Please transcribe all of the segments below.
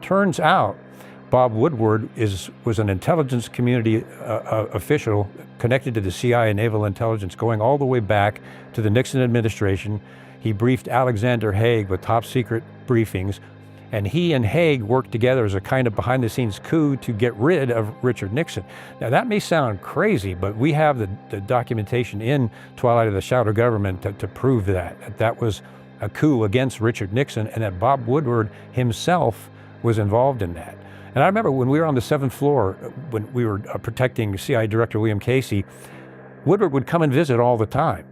turns out Bob Woodward was an intelligence community official connected to the CIA Naval Intelligence going all the way back to the Nixon administration. He briefed Alexander Haig with top secret briefings, and he and Haig worked together as a kind of behind-the-scenes coup to get rid of Richard Nixon. Now that may sound crazy, but we have the documentation in Twilight of the Shadow Government to prove that was a coup against Richard Nixon, and that Bob Woodward himself was involved in that. And I remember when we were on the 7th floor, when we were protecting CIA Director William Casey, Woodward would come and visit all the time.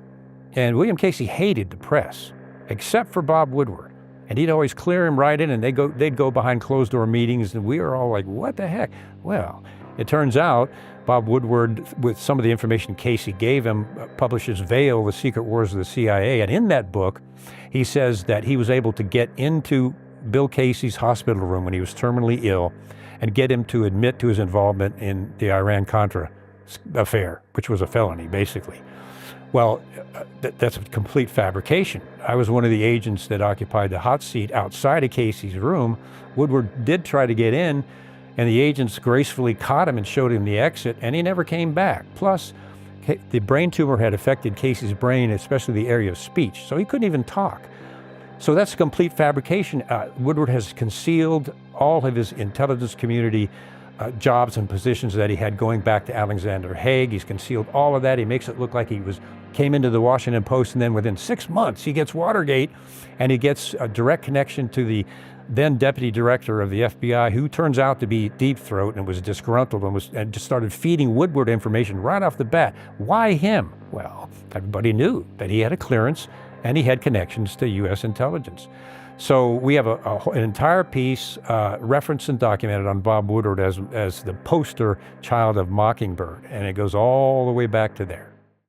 And William Casey hated the press, except for Bob Woodward. And he'd always clear him right in, and they'd go behind closed-door meetings, and we were all like, what the heck? Well, it turns out Bob Woodward, with some of the information Casey gave him, publishes Veil, The Secret Wars of the CIA. And in that book, he says that he was able to get into Bill Casey's hospital room when he was terminally ill and get him to admit to his involvement in the Iran-Contra affair, which was a felony, basically. Well, that's a complete fabrication. I was one of the agents that occupied the hot seat outside of Casey's room. Woodward did try to get in, and the agents gracefully caught him and showed him the exit, and he never came back. Plus, the brain tumor had affected Casey's brain, especially the area of speech, so he couldn't even talk. So that's a complete fabrication. Woodward has concealed all of his intelligence community jobs and positions that he had going back to Alexander Haig. He's concealed all of that. He makes it look like he came into the Washington Post, and then within 6 months he gets Watergate, and he gets a direct connection to the then deputy director of the FBI, who turns out to be Deep Throat and was disgruntled and just started feeding Woodward information right off the bat. Why him? Well, everybody knew that he had a clearance and he had connections to U.S. intelligence. So we have an entire piece referenced and documented on Bob Woodward as the poster child of Mockingbird, and it goes all the way back to there.